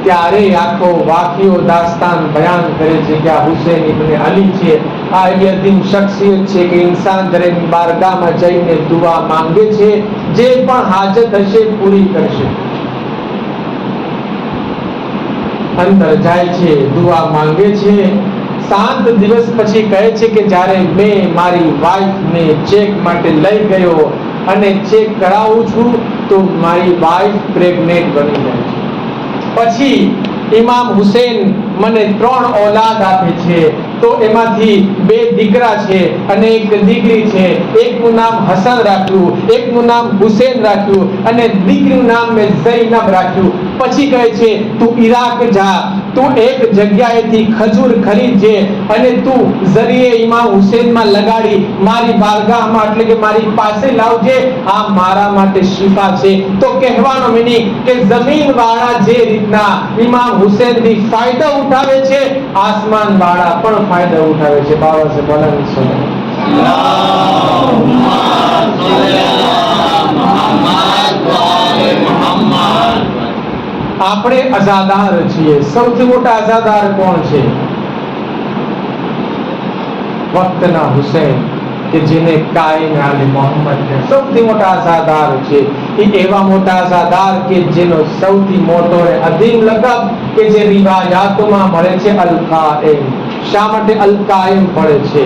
ત્યારે આખો વાકીઓ દાસ્તાન બયાન કરે છે કે આ હુસૈન ઇબ્ન અલી છે. આ એવી અદીમ શખ્સિયત છે કે ઇન્સાન દરેક બારગાહમાં જઈને દુઆ માંગે છે, જે પણ હાજત હશે પૂરી કરશે. અંદર જાય છે, દુઆ માંગે છે. 7 દિવસ પછી કહે છે કે જ્યારે મેં મારી વાઈફને ચેક માટે લઈ ગયો અને ચેક કરાવું છું તો મારી વાઈફ પ્રેગ્નેન્ટ બની જાય છે. પછી ઇમામ હુસૈન મને 3 औलाद આપે છે. તો એમાંથી 2 દીકરા છે અને 1 દીકરી છે. એકનું નામ હસન રાખ્યું, એકનું નામ હુસૈન રાખ્યું અને દીકરીનું નામ મેં ઝૈનબ રાખ્યું. પછી કહે છે તું ઈરાક જા, તું એક જગ્યાએથી ખજૂર ખરીદજે અને તું જરીએ ઇમામ હુસૈનમાં લગાડી મારી બારગાહમાં એટલે કે મારી પાસે લાવજે. આ મારા માટે શિફા છે. તો કહેવાનો મિનિંગ કે જમીન વાળા જે રીતના ઇમામ હુસૈનથી ફાયદો ઉઠાવે છે, આસમાન વાળા પણ ફાયદો ઉઠાવે છે. બાબા સે બોલાવી છે. આપણે આઝાદાર છીએ. સૌથી મોટા આઝાદાર કોણ છે? વક્તના હુસૈન કે જેને કાયમ આલે મોહમ્મદ છે. સૌથી મોટા આઝાદાર છે. એ એવા મોટા આઝાદાર કે જેનો સૌથી મોટો અધીમ લકબ કે જે રિવાયાતોમાં મળે છે અલ કાયમ. શા માટે અલ કાયમ પડે છે?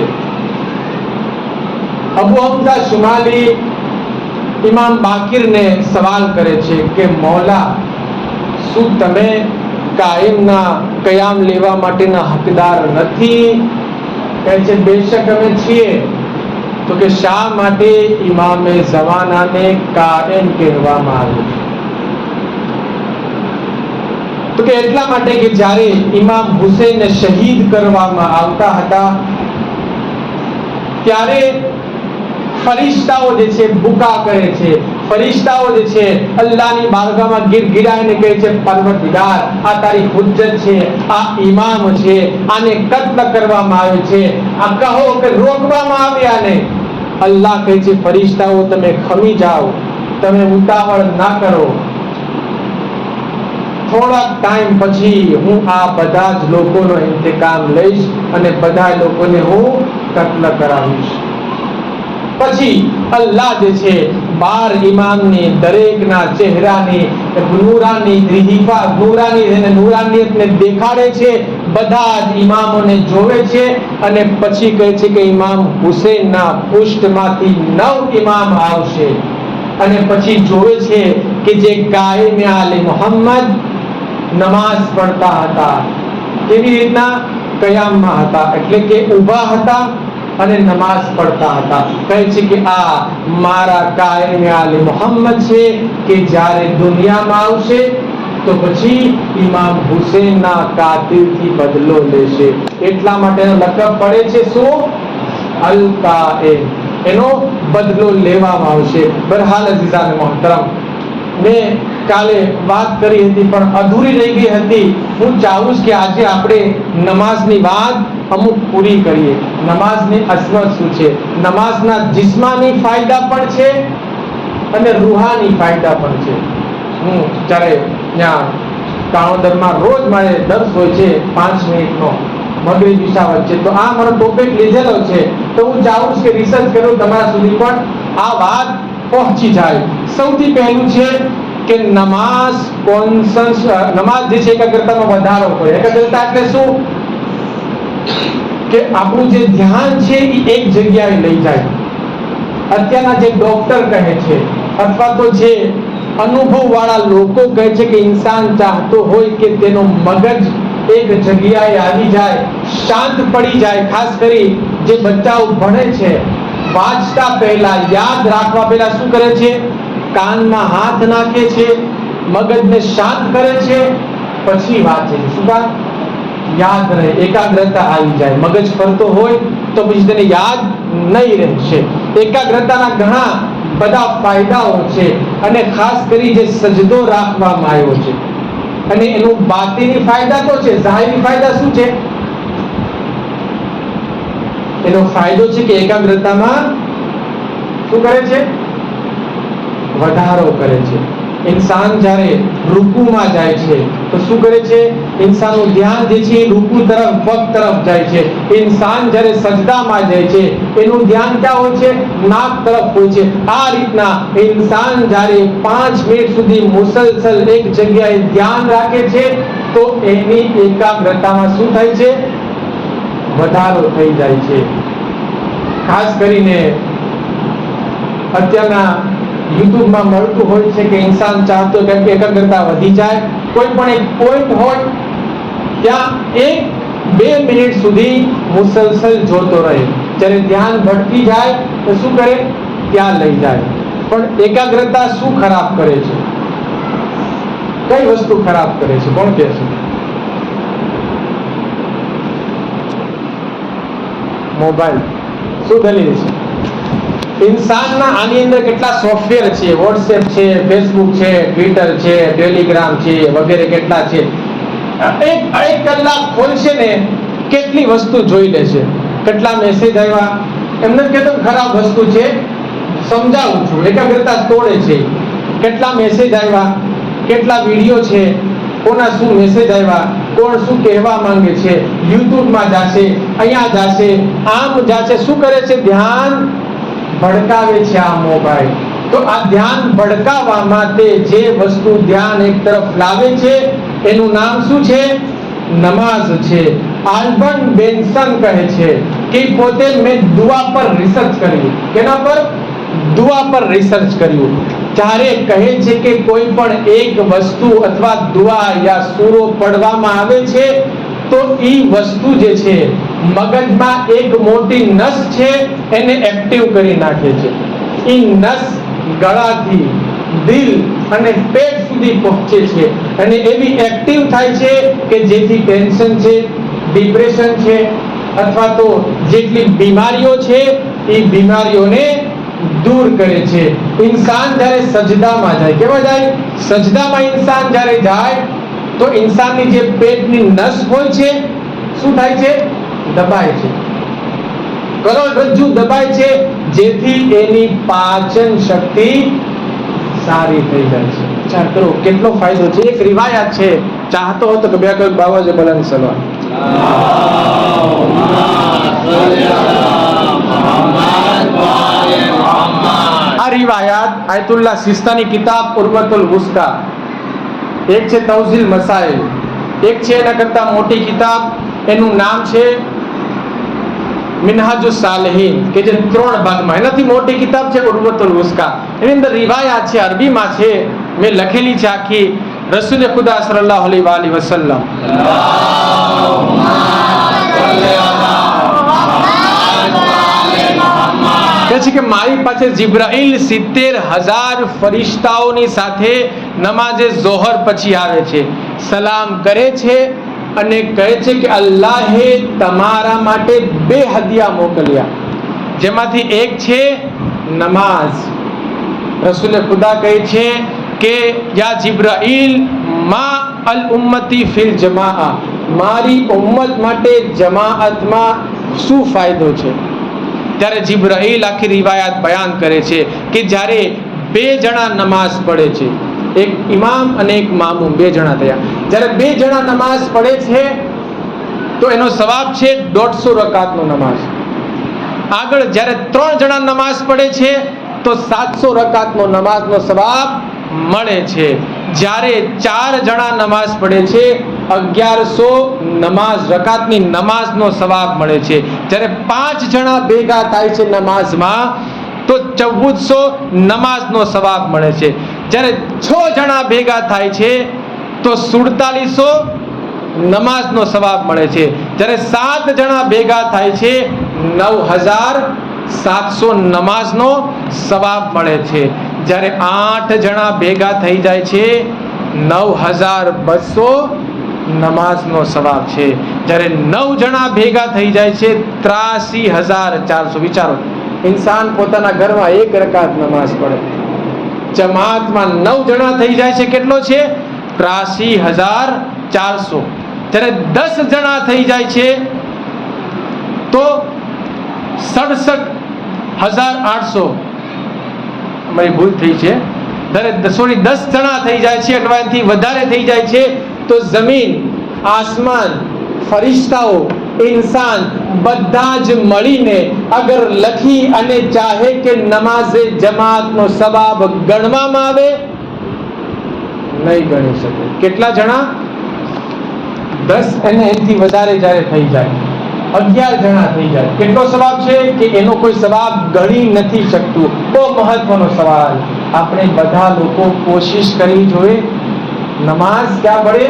અબુ હમઝા શુમાલી ઇમામ બાકીરને સવાલ કરે છે કે મૌલા, શું તમે કાયમના કયામ લેવા માટેના હકદાર નથી? કહે છે બેશક અમે છીએ. તો કે શા માટે ઇમામે ઝમાનાને કાયમ કહેવામાં આવ્યું? તો કે એટલા માટે કે જ્યારે ઇમામ હુસૈનને શહીદ કરવામાં આવતા હતા ત્યારે ફરિશ્તાઓ જે છે ભૂકા કરે છે. ફરિશ્તાઓ જે છે અલ્લાહની બારગાહમાં ગિરગિરાઈને કહે છે પરવરદિગાર, આ તારી હુજ્જત છે, આ ઇમામ છે, આને કત્લ કરવામાં આવ્યો છે, આ કહો કે રોકવામાં આવ્યા ને. અલ્લાહ કહે છે ફરિશ્તાઓ તમે ખમી જાઓ, તમે ઉતાવળ ના કરો. થોડાક ટાઈમ પછી હું આ બધા જ લોકોનો ઇંતકામ લઈશ અને બધા લોકોને હું કત્લ કરાવીશ. પછી અલ્લાહ જે છે 12 ઇમામની દરેકના ચહેરાની નૂરાની દ્રિહિફા નૂરાનીયતને દેખાડે છે. બધા જ ઇમામોને જોવે છે અને પછી કહે છે કે ઇમામ હુસૈનના પુષ્ટમાંથી 9 ઇમામ આવશે અને પછી જોવે છે કે જે કાયમ આલે મોહમ્મદ નમાઝ પડતા હતા. કેવી રીતના? કયામમાં હતા, એટલે કે ઊભા હતા અને નમાઝ પડતા હતા. કહે છે કે આ મારા કાયમ આલે મોહમ્મદ છે કે જ્યારે દુનિયામાં આવશે તો પછી ઇમામ હુસૈનના કાતિલથી બદલો લેશે. એટલા માટે લકબ પડે છે શું? અલ કાયમ. એનો બદલો લેવામાં આવશે. બરહાલ અઝીઝાન મોહતરમ, મેં કાલે વાત કરી હતી પણ અધૂરી રહી ગઈ હતી. હું ચાહું છું કે આજે આપણે નમાઝની વાત અમુક પૂરી કરીએ. નમાઝની અસમત શું છે? નમાઝના જિસ્માની ફાયદા પણ છે અને રૂહાની ફાયદા પણ છે. હું જ્યારે ત્યાં કાણોદરમાં રોજ મારે દર્શ હોય છે 5 મિનિટનો મગરીબ ઈશા વચ્ચે, તો આ મારો ટોપિક લીધેલો છે. તો હું ચાહું છું કે રિસર્ચ કરું, તમારા સુધી પણ આ વાત પહોંચી જાય. સૌથી પહેલું છે કે નમાઝ જે છે એકાગ્રતામાં વધારો કરે. એકાગ્રતા એટલે શું? કે આપણું જે ધ્યાન છે એ એક જગ્યાએ લઈ જાય. અત્યારના જે ડોક્ટર કહે છે અથવા તો જે અનુભવ વાળા લોકો કહે છે કે ઇન્સાન ચાહતો હોય કે તેનો મગજ એક જગ્યાએ આવી જાય, શાંત પડી જાય. ખાસ કરી જે બચ્ચાઓ ભણે છે, વાંચતા પહેલા, યાદ રાખવા પહેલા શું કરે છે? કાનમાં હાથ નાખે છે, મગજને શાંત કરે છે, પછી વાંચે છે. શું કામ? યાદ રહે, એકાગ્રતા આવી જાય. મગજ ફરતો હોય તો પછી તેને યાદ નહીં રહેશે. એકાગ્રતાના ઘણા બધા ફાયદાઓ છે, અને ખાસ કરી જે સજદો રાખવામાં આવ્યો છે, અને એનું બાતિની ફાયદા તો છે, ઝાહિરી ફાયદા શું છે? એનો ફાયદો છે કે એકાગ્રતામાં શું કરે છે? વધારો કરે છે. ઇન્સાન જ્યારે રૂકુમાં જાય છે તો શું કરે છે? ઇન્સાનનું ધ્યાન જે છે એ રૂકુ તરફ, પગ તરફ જાય છે. ઇન્સાન જ્યારે સજદામાં જાય છે એનું ધ્યાન ક્યાં હોય છે? નાક તરફ હોય છે. આ રીતના ઇન્સાન જ્યારે 5 મિનિટ સુધી મુસલસલ એક જગ્યાએ ધ્યાન રાખે છે તો એની એકાગ્રતામાં શું થાય છે? વધારો થઈ જાય છે. ખાસ કરીને અત્યારના યુટ્યુબમાં મળતું હોય છે કે ઇન્સાન ચાહતો કે એકાગ્રતા વધી જાય, કોઈ પણ એક પોઈન્ટ હોય ત્યાં 1-2 મિનિટ સુધી મુસલસલ જોતો રહે. જ્યારે ધ્યાન ભટકી જાય તો શું કરે? ત્યાં લઈ જાય. પણ એકાગ્રતા શું ખરાબ કરે છે? કઈ વસ્તુ ખરાબ કરે છે? કોણ કહે છે? મોબાઈલ. શું દલીલ છે? ઇન્સાનના આની અંદર કેટલા સોફ્ટવેર છે, વોટ્સએપ છે, ફેસબુક છે, ટ્વિટર છે, ટેલિગ્રામ છે, વગેરે કેટલા છે. એક કલાક ખોલશે ને કેટલી વસ્તુ જોઈ લેશે. કેટલા મેસેજ આવ્યા, એમને કહેતો ખરાબ વસ્તુ છે, સમજાવું છું, એકાગ્રતા તોડે છે. કેટલા મેસેજ આવ્યા, કેટલા વિડીયો છે, કોના શું મેસેજ આવ્યા, કોણ શું કહેવા માંગે છે, યુટ્યુબમાં જાશે, અહીંયા જાશે, આમ જાશે. શું કરે છે? ધ્યાન ભડકાવે છે આ મોબાઈલ. તો આ ધ્યાન ભડકાવા માટે જે વસ્તુ ધ્યાન એક તરફ લાવે છે એનું નામ શું છે? નમાઝ છે. આલ્બર્ટ બેન્સન કહે છે કે પોતે મેં દુઆ પર રિસર્ચ કર્યું. કેના પર? દુઆ પર રિસર્ચ કર્યું. ત્યારે કહે છે કે કોઈ પણ એક વસ્તુ અથવા દુઆ યા સૂરો પડવામાં આવે છે તો ઈ વસ્તુ જે છે મગજમાં એક મોટી નસ છે એને એક્ટિવ કરી નાખે છે. ઈ નસ ગળાથી દિલ અને પેટ સુધી પહોંચે છે અને એવી એક્ટિવ થાય છે કે જેથી ટેન્શન છે, ડિપ્રેશન છે, અથવા તો જેટલી બીમારીઓ છે એ બીમારીઓને દૂર કરે છે. ઇન્સાન જ્યારે સજદામાં જાય, કેવા જાય? સજદામાં ઇન્સાન જ્યારે જાય તો ઇન્સાનની જે પેટની નસ હોય છે શું થાય છે? દબાય છે. કરોડરજ્જુ દબાય છે, જેથી એની પાચન શક્તિ સારી થઈ જાય છે. ચાલ કરો, કેટલો ફાયદો છે. એક રિવાયત છે, ચાહતો હો તો બે કઈક બાવાજે બુલંદ સલવાત. આ રિવાયત આયતુલ્લાહ સિસ્તાની કિતાબ ઉર્વતુલ વુસ્કા, એક છે તવઝીલ મસાઇલ, એક છે એના કરતા મોટી કિતાબ, એનું નામ છે મિનહાજુસ સાલિહીન, કે જે 3 ભાગમાં, એનાથી મોટી કિતાબ છે ઉર્વતુલ વુસ્કા. એની અંદર રિવાયત છે, અરબીમાં છે, મેં લખેલી છે આખી. રસૂલ ખુદા સલ્લલ્લાહુ અલૈહિ વસલ્લમ કહે છે કે મારી પાસે જિબ્રાઈલ 70,000 ફરિશ્તાઓની સાથે નમાઝે ઝોહર પછી આવે છે, સલામ કરે છે અને કહે છે કે અલ્લાહે તમારા માટે 2 હદિયા મોકલ્યા, જેમાંથી એક છે નમાઝ. રસૂલ ખુદા કહે છે કે યા જિબ્રાઈલ મા અલ ઉમ્મતી ફિલ જમાઆ, મારી ઉમ્મત માટે જમાઅતમાં શું ફાયદો છે? ત્યારે જિબ્રાઈલ આખી રિવાયત બયાન કરે છે કે જ્યારે 2 જણા નમાઝ પડે છે, એક ઇમામ અને એક મામૂમ, 2 જણા થયા, જ્યારે 2 જણા નમાઝ પડે છે તો એનો સવાબ છે 150 રકાતનો નમાઝ. આગળ જ્યારે 3 જણા નમાઝ પડે છે તો 700 રકાતનો નમાઝનો સવાબ મળે છે. જ્યારે 4 જણા નમાઝ પડે છે 1100 રકાતની નમાઝનો સવાબ મળે છે. જ્યારે 5 જણા ભેગા થાય છે નમાઝમાં તો 1400 નમાઝનો સવાબ મળે છે. જ્યારે 6 જણા ભેગા થાય છે તો 4700 નમાઝનો સવાબ મળે છે. જ્યારે 7 જણા ભેગા થાય છે 9700 નમાઝનો સવાબ મળે છે. જ્યારે 8 જણા ભેગા થઈ જાય છે 9200 નમાઝનો સવાબ છે. જ્યારે 9 જણા ભેગા થઈ જાય છે 83400. વિચારો, ઇન્સાન પોતાના ઘરમાં 1 રકાત નમાઝ પડે, જમાતમાં 9 જણા થઈ જાય છે, કેટલો છે? 83400. જ્યારે 10 જણા થઈ જાય છે તો 67800. મારી ભૂલ થઈ છે, 10 જણા થઈ જાય છે, અઠવાથી વધારે થઈ જાય છે તો જમીન, આસમાન, ફરિશ્તાઓ, ઇન્સાન બધા જ મળીને અગર લખી અને ચાહે કે નમાઝે જમાતનો સવાબ ગણવામાં આવે, નહીં ગણી શકે. કેટલા જણા? 10 અને એનાથી વધારે જ્યારે થઈ જાય, 11 જણા થઈ જાય, કેટલો સવાબ છે કે એનો કોઈ સવાબ ગણી નથી શકતું. બહુ મહત્વનો સવાલ. આપણે બધા લોકો કોશિશ કરવી જોઈએ નમાઝ ક્યાં પડે?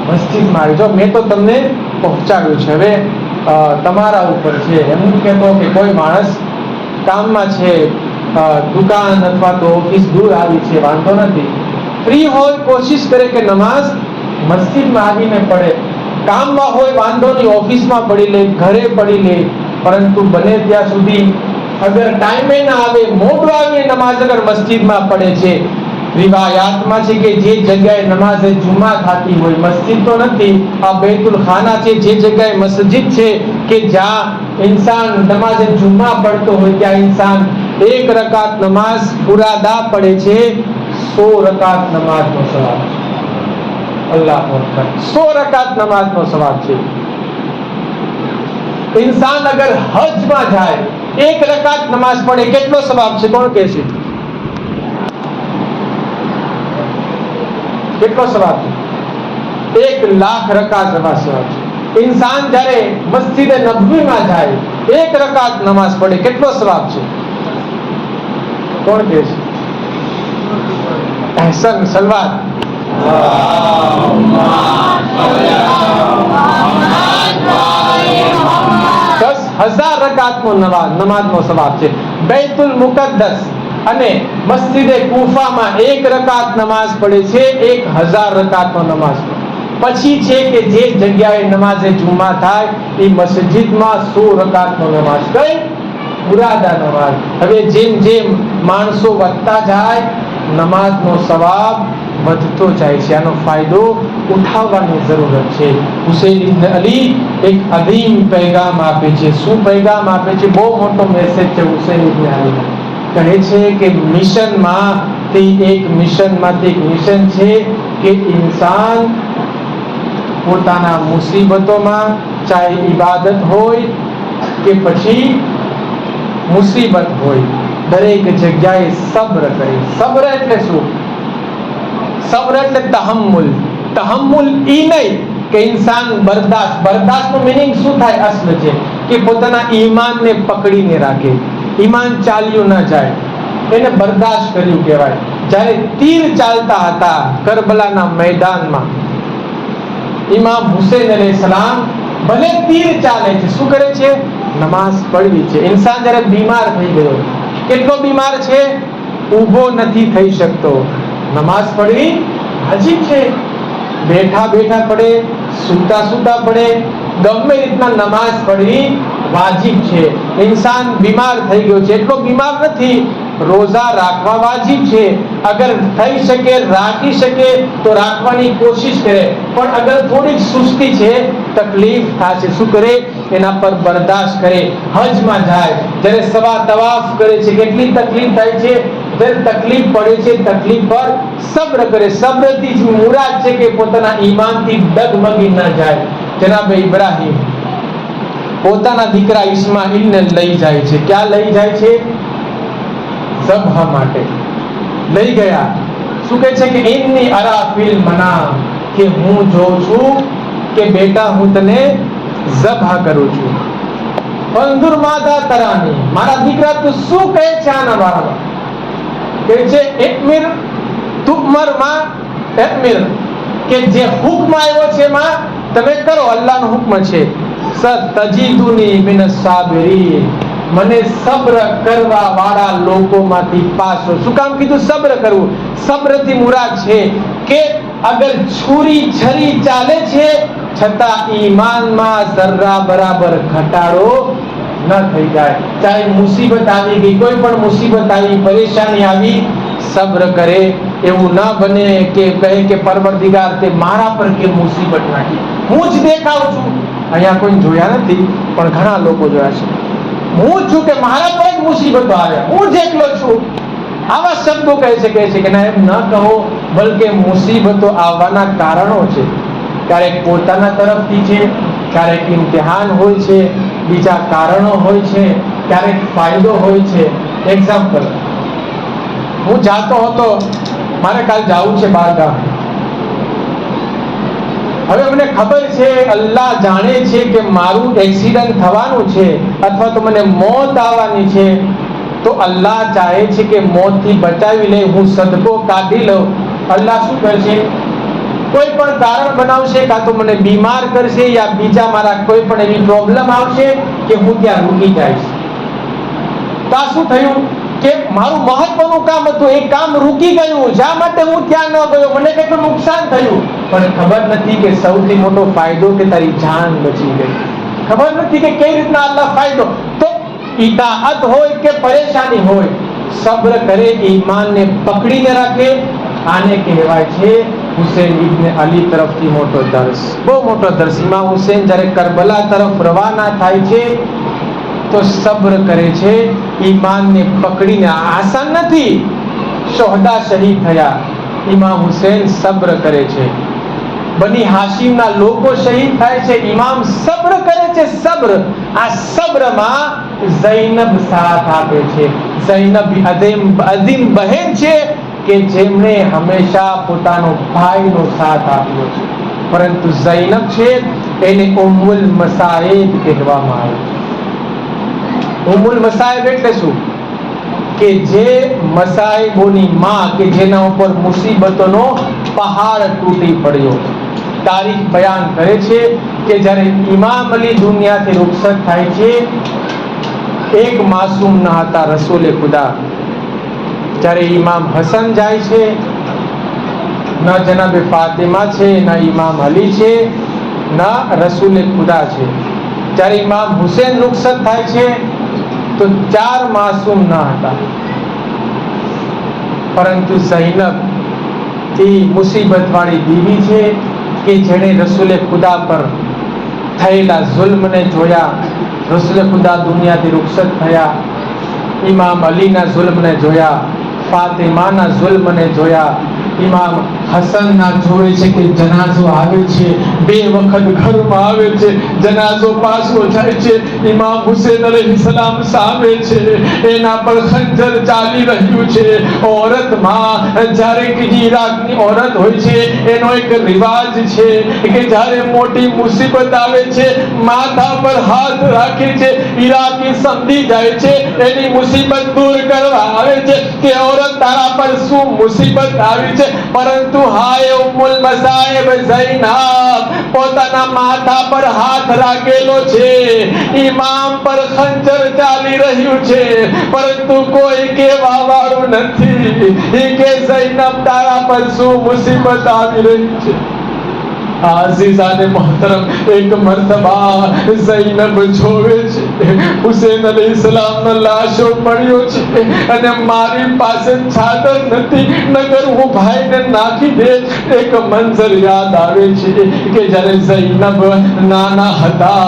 મસ્જિદમાં. જો મેં તો તમને પહોંચાડ્યું છે, હવે તમારા ઉપર છે. એમ કહેતો કે કોઈ માણસ કામમાં છે, દુકાન અથવા તો ઓફિસ દૂર આવી છે, વાંધો નથી, ફ્રી હોય કોશિશ કરે કે નમાઝ મસ્જિદમાં આવીને પડે. કામમાં હોય વાંધો નહીં, ઓફિસમાં પડી લે, ઘરે પડી લે, પરંતુ બને ત્યાં સુધી અગર ટાઈમે ના આવે, મોડું આવે, નમાઝ અગર મસ્જિદમાં પડે છે. રિવાયાતમાં છે કે જે જગ્યાએ નમાઝે જુમા થતી હોય, મસ્જિદ તો નથી, આ બેતુલ ખાના છે, જે જગ્યાએ મસ્જિદ છે કે જ્યાં ઇન્સાન નમાઝે જુમા પડતો હોય, ત્યાં ઇન્સાન 1 રકાત નમાઝ પુરાદા પડે છે, 100 રકાત નમાઝનો સવાબ. અલ્લાહુ અકબર. 100 રકાત નમાઝનો સવાબ છે. ઇન્સાન અગર હજમાં જાય, 1 રકાત નમાઝ પડે, કેટલો સવાબ છે? કોણ કહે છે? કેટલો સવાબ છે? 1,00,000 રકાત નમાઝ સવાબ છે. ઇન્સાન જ્યારે મસ્જિદે નબવીમાં જાય, 1 રકાત નમાઝ પડે, કેટલો સવાબ છે? કોણ કહે છે? અહેસન સલવાત. 10,000 રકાતનો નમાઝનો સવાબ છે. બેતુલ મુકદ્દસ અને મસ્જિદે કૂફામાં 1 રકાત નમાઝ પડે છે, 1,000 રકાતનો નમાઝ. પછી છે કે જે જગ્યાએ નમાઝે જુમા થાય એ મસ્જિદમાં 100 રકાતનો નમાઝ. કઈ? પુરાદા નમાઝ. હવે જેમ જેમ માણસો વધતા જાય, નમાઝનો સવાબ વધતો જાય છે. આનો ફાયદો ઉઠાવવાની જરૂરત છે. હુસૈન ઇબ્ન અલી એક અદીમ પૈગામ આપે છે. શું પૈગામ આપે છે? બહુ મોટો મેસેજ છે હુસૈન ઇબ્ન અલી. કહે છે કે મિશનમાંથી એક મિશન છે કે ઇન્સાન પોતાના મુસીબતોમાં, ચાહે ઇબાદત હોય કે પછી મુસીબત હોય, દરેક જગ્યાએ સબ્ર કરે. સબ્ર એટલે શું? સબ્ર એટલે તહમ્મુલ. તહમ્મુલ ઈ નહીં કે ઇન્સાન બરદાસ્તનું મિનિંગ શું થાય? અસલ છે કે પોતાના ઈમાનને પકડીને રાખે, ઈમાન ચાલ્યું ન જાય, એને બરદાસ્ત કર્યું કહેવાય. જ્યારે તીર ચાલતા હતા કરબલાના મેદાનમાં, ઇમામ હુસૈન અલૈહિસ્સલામ ભલે તીર ચાલે છે, શું કરે છે? નમાઝ પઢવી છે. ઇન્સાન જ્યારે બીમાર થઈ ગયો, કેટલો બીમાર છે? ઊભો નથી થઈ શકતો, નમાઝ પઢવી વાજિબ છે. બેઠા બેઠા પડે, સૂતા સૂતા પડે, ગમે રીતના નમાઝ પઢવી વાજિબ છે. ઇન્સાન બીમાર થઈ ગયો છે, એટલો બીમાર નથી, રોઝા રાખવા વાજિબ છે. અગર થઈ શકે, રાખી શકે તો રાખવાની કોશિશ કરે, પણ અગર થોડીક સુસ્તી છે, તકલીફ થશે, શું કરે? એના પર બરદાસ્ત કરે. હજમાં જાય, જ્યારે સવા તવાફ કરે છે, કેટલી તકલીફ થાય છે? જ્યારે તકલીફ પડે છે, તકલીફ પર સબ્ર કરે. સબ્રથી જ મુરાદ છે કે પોતાના ઈમાનથી ડગમગી ન જાય. જનાબ ઇબ્રાહીમ પોતાના દીકરા ઇસ્માઈલને લઈ જાય છે. ક્યાં લઈ જાય છે? ઝબહ માટે લઈ ગયા. શું કહે છે કે ઇન્ની અરા ફિલ મનામ, કે હું જોઉં છું કે બેટા હું તને ઝબહ કરું છું. ફંદુર માદા તરાની, મારા દીકરા તું શું કહે છે આના બારામાં? કહે છે ઇતમિર તુમર માં ઇતમિર, કે જે હુક્મ આવ્યો છે માં તમે કરો, અલ્લાહનો હુક્મ છે. સતજીદુની મિનસ સાબિરીન, મને સબ્ર કરવા વાળા લોકોમાંથી પાસો. શું કામ કીધું સબ્ર કરવું? સબ્રથી મુરાદ છે કે અગર છુરી છરી ચાલે છે છતાં ઈમાનમાં જરા બરાબર ઘટાડો ન થઈ જાય. ચાહે મુસીબત આવી ગઈ, કોઈ પણ મુસીબત આવી, પરેશાની આવી, સબ્ર કરે. એવું ના બને કે કહે કે પરવરદિગાર તે મારા પર કે મુસીબત નાખી, હું જ દેખાઉં છું. અહીંયા કોઈ જોયા નથી પણ ઘણા લોકો જોયા છે. હું જ છું કે મારા પર જ મુસીબતો આવ્યા, હું જ એકલો છું. આવા શબ્દો કહે છે કે ના, એમ ન કહો, બલકે મુસીબતો આવવાના કારણો છે. ક્યારેક પોતાના તરફથી છે, ક્યારેક ઇમ્તિહાન હોય છે, બીજા કારણો હોય છે, ક્યારેક ફાયદો હોય છે. એક્ઝામ્પલ, હું જાતો હતો, મારે કાલ જવું છે બહારગામ. હવે મને ખબર છે, અલ્લાહ જાણે છે કે મારું એક્સિડન્ટ થવાનું છે અથવા તો મને મોત આવવાની છે, તો અલ્લાહ ચાહે છે કે મોતથી બચાવી લે, હું સદકો કાઢી લઉં. અલ્લાહ શું કરશે? કોઈ પણ કારણ બનાવશે, કાં તો મને બીમાર કરશે, યા બીજા મારા કોઈ પણ એવી પ્રોબ્લેમ આવશે કે હું ત્યાં રૂકી જઈશ. તો આ શું થયું કે મારું મહત્વનું કામ હતું, એ કામ રૂકી ગયું. શા માટે? હું ત્યાં ન ગયો, મને કેટલું નુકસાન થયું. પણ ખબર નથી કે સૌથી મોટો ફાયદો કે તારી જાન બચી ગઈ. ખબર નથી કે કઈ રીતના અલ્લાહ ફાયદો. તો ઇતાઅત હોય કે પરેશાની હોય, સબ્ર કરે, ઈમાનને પકડીને રાખે. આને કહેવાય છે હુસૈન ઇબ્ન અલી તરફથી મોટો દર્શ, બહુ મોટો દર્શ. ઇમામ હુસૈન જ્યારે કરબલા તરફ રવાના થાય છે તો સબ્ર કરે છે, ઈમાનને પકડીને. આસાન નથી, શોહદા શહીદ થયા, ઇમામ હુસૈન સબ્ર કરે છે. બની હાશિમના લોકો શહીદ થાય છે, ઇમામ સબ્ર કરે છે. સબ્ર, આ સબ્રમાં ઝૈનબ સાથ આપે છે. ઝૈનબ અઝીમ બહેન છે કે જેમણે હંમેશા પોતાનો ભાઈનો સાથ આપ્યો છે. પરંતુ ઝૈનબ છે એને ઉમ્મુલ મસાઇબ કહેવામાં આવે છે. ઉમ્મુલ મસાઇબ એટલે શું? કે જે મસાઇબોની માં, કે જેના ઉપર મુસીબતોનો પહાડ તૂટી પડ્યો. તારીખ બયાન કરે છે કે જ્યારે ઇમામ અલી દુનિયાથી રૂખસત થાય છે, એક માસૂમ ન હતા રસૂલે ખુદા. જ્યારે ઇમામ હસન જાય છે, ન જનાબે ફાતિમા છે, ન ઇમામ અલી છે, ન રસૂલે ખુદા છે. જ્યારે ઇમામ હુસૈન રૂખસત થાય છે તો 4 માસૂમ ન હતા. પરંતુ ઝૈનબ એ મુસીબત વાળી બીવી છે કે જેણે રસૂલે ખુદા પર થયેલા જુલ્મને જોયા. રસૂલે ખુદા દુનિયાથી રૂખસત થયા, ઇમામ અલીના જુલ્મને જોયા, ફાતિમાના જુલ્મને જોયા. ઇમામ હસનના જોવે છે કે જનાઝો આવે છે, 2 વખત ઘરમાં આવે છે, જનાઝો પાછો જાય છે. ઇમામ હુસૈન અલૈહિસ્સલામ સામે છે, એના પર ખંજર ચાલી રહ્યું છે. ઔરતમાં જ્યારે કે ઈરાકની ઔરત હોય છે, એનો એક રિવાજ છે કે જ્યારે મોટી મુસીબત આવે છે, માથા પર હાથ રાખે છે. ઈરાકી સમજી જાય છે એની મુસીબત દૂર કરવા આવે છે કે ઔરત તારા પર શું મુસીબત આવી છે. પરંતુ હાય ઉમ્મુલ મસાઇબ ઝૈનબ પોતાના માથા પર હાથ રાખેલો છે, ઇમામ પર ખંજર ચાલી રહ્યું છે, પરંતુ કોઈ કહેવા વાળું નથી કે ઝૈનબ તારા પર શું મુસીબત આવી રહી છે. આઝીઝાને મોહતરમ, એક મર્તબા ઝૈનબ જોવે છે હુસૈન અલૈહિસ્સલામનો લાશો પડ્યો છે અને મારી પાસે ચાદર નથી, નકર હું ભાઈને નાખી દે. એક મંઝર યાદ આવે છે કે જ્યારે ઝૈનબ નાના હતા,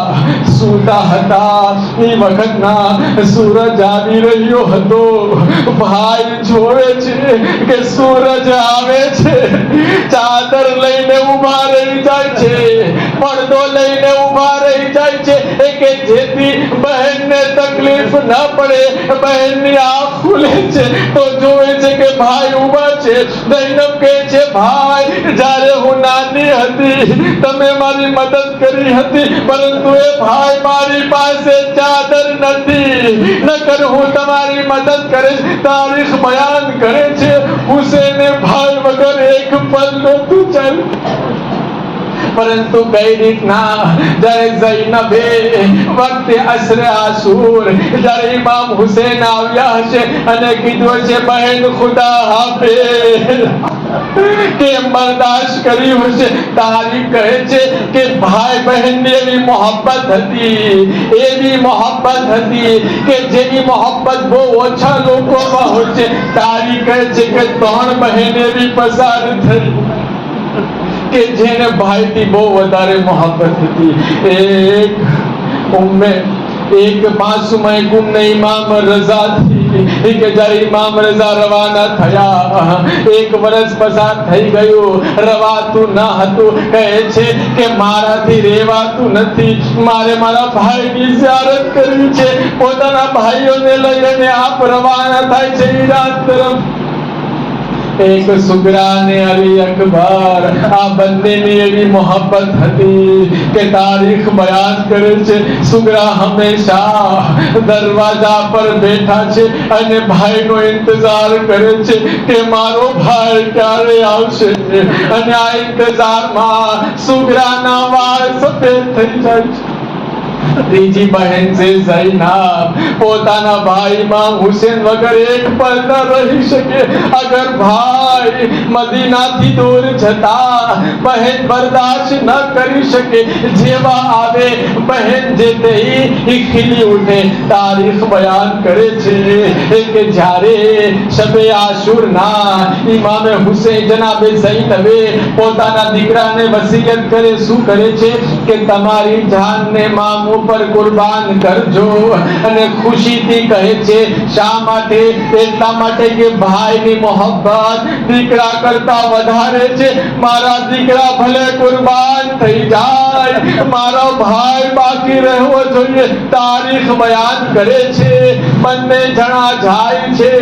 સૂતા હતા, એ વખતના સૂરજ આવી રહ્યો હતો. ભાઈ જોવે છે કે સૂરજ આવે છે, ચાદર લઈને ઉભા રહી જાય છે, પડદો લઈને ઉભા રહી જાય છે કે જેથી બહેનને તકલીફ ન પડે. બહેનની આંખ ખુલે છે તો જોવે છે કે ભાઈ ઉભા છે. ઝૈનબ કહે છે, ભાઈ જ્યારે હું નાની હતી તમે મારી મદદ કરી હતી, પરંતુ એ ભાઈ મારી પાસે ચાદર નથી, નકર હું તમારી મદદ કરીશ. તારીખ બયાન કરે છે હુસૈને ભાઈ વગર એક પલ નહોતું ચાલ્યું. પરંતુ કઈ રીતના જ્યારે ઝૈનબે વખતે અસરે આસુર જ્યારે ઇમામ હુસૈન આવ્યા હશે અને કીધું હશે બહેન ખુદા હાફિઝ કે બરદાશ્ત કર્યું હશે, તારીખ કહે છે કે ભાઈ બહેનની એવી મોહબ્બત હતી કે જેની મોહબ્બત બહુ ઓછા લોકોમાં હોય છે. તારીખ કહે છે કે 3 બહેન એવી પસાર થઈ કે જેને ભાઈથી બહુ વધારે મોહબ્બત હતી. એક માસૂમ ઇમામ રઝા થી કે જ્યારે ઇમામ રઝા રવાના થયા 1 વર્ષ પસાર થઈ ગયું, રવાતું ન હતું. કહે છે કે મારાથી રેવાતું નથી, મારે મારા ભાઈની ઝિયારત કરવી છે. પોતાના ભાઈઓને લઈને આપ રવાના થાય છે ઈરાન તરફ. એક સુગરા ને અલી અકબર આ બંનેની એવી મોહબ્બત હતી કે તારીખ બયાન કરે છે સુગરા હંમેશા દરવાજા પર બેઠા છે અને ભાઈનો ઇંતજાર કરે છે કે મારો ભાઈ ક્યારે આવશે. અને આ ઇંતજારમાં સુગરાના વાળ સફેદ થઈ જાય છે. ત્રીજી બહેન છે ઝૈનબ, પોતાના ભાઈ ઇમામ હુસૈન વગર એક પલ ન રહી શકે. અગર ભાઈ મદીનાથી દૂર જતા બહેન બરદાશ્ત ન કરી શકે, જેવા આવે બહેન જે તે ખીલી ઉઠે. તારીખ બયાન કરે છે કે જ્યારે શબે આશુરના ઇમામે હુસૈન જનાબે ઝૈનબે પોતાના દીકરાને વસીયત કરે, શું કરે છે કે તમારી જાનને મામુ પર કુરબાન કરજો. અને ખુશીથી કહે છે શા માટે? એટલા માટે કે ભાઈની મોહબ્બત દીકરા કરતા વધારે છે. મારા દીકરા ભલે કુરબાન થઈ જાય, મારો ભાઈ બાકી રહેવો જોઈએ. તારીખ બયાન કરે છે બંને જણા જાય છે,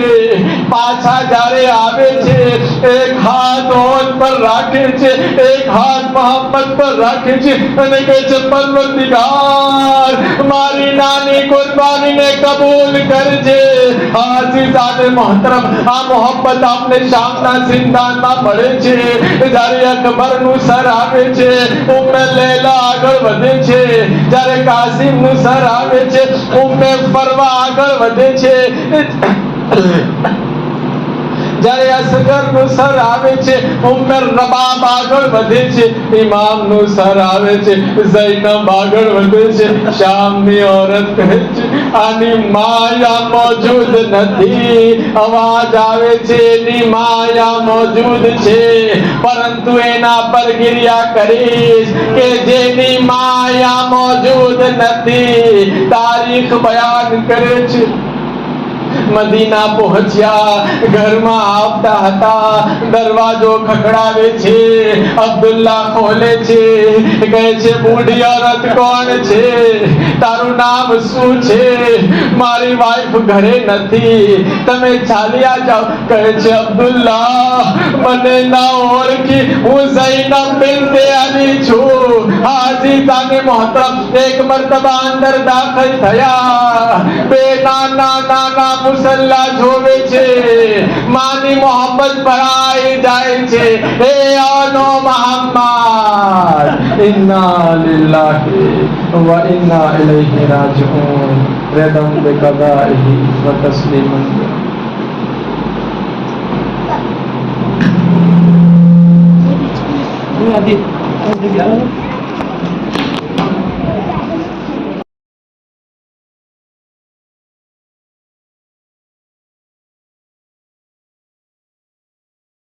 પાછા જ્યારે આવે છે એક હાથ ઓઠ પર રાખે છે, એક હાથ મોહબ્બત પર રાખે છે અને કહે છે પરવરદિગાર મારી નાની કુરબાનીને કબૂલ કરજે. આઝીઝાને મોહતરમ, આ મોહબ્બત આપને શામના સિંધાનમાં મળે છે. જ્યારે અકબરનું સર આવે છે ઉમ્મે લૈલા આગળ વધે છે, જ્યારે કાસિમનું સર આવે છે ઉમ્મે ફરવા આગળ વધે છે, જ્યારે અસગરનું સર આવે છે ઉમ્મે રબાબ આગળ વધે છે, ઇમામનું સર આવે છે ઝૈનબ આગળ વધે છે. શામની औरत કહે છે આની માયા મોજૂદ નથી. અવાજ આવે છે એની માયા મોજૂદ છે, પરંતુ એના પર ગિરિયા કરીશ કે જેની માયા મોજૂદ નથી. તારીખ બયાન કરે છે મદીના પહોંચ્યા, ઘરમાં આવતા હતા દરવાજો ખખડાવે છે. અબ્દુલ્લા ખોલે છે, કહે છે બુઢી औरत કોણ છે? તારું નામ શું છે? મારી વાઈફ ઘરે નથી, તમે ચાલ્યા જાઓ. કહે છે અબ્દુલ્લા મને ના ઓળખી, હું ઝૈનબ બિન્તે અલી છું. આઝીઝાને મોહતરમ એક મર્તબા અંદર દાખલ થયા. બે નાના મુસલ્લા જોવે છે, માની મોહબ્બત ભરાઈ જાય છે. હે આનો મોહમ્મદ, ઇન્ના લિલ્લાહી વ ઇન્ના ઇલૈહિ રાજીઉન. રદમ બિકદાઇહી વ તસ્લીમન.
Ini adik,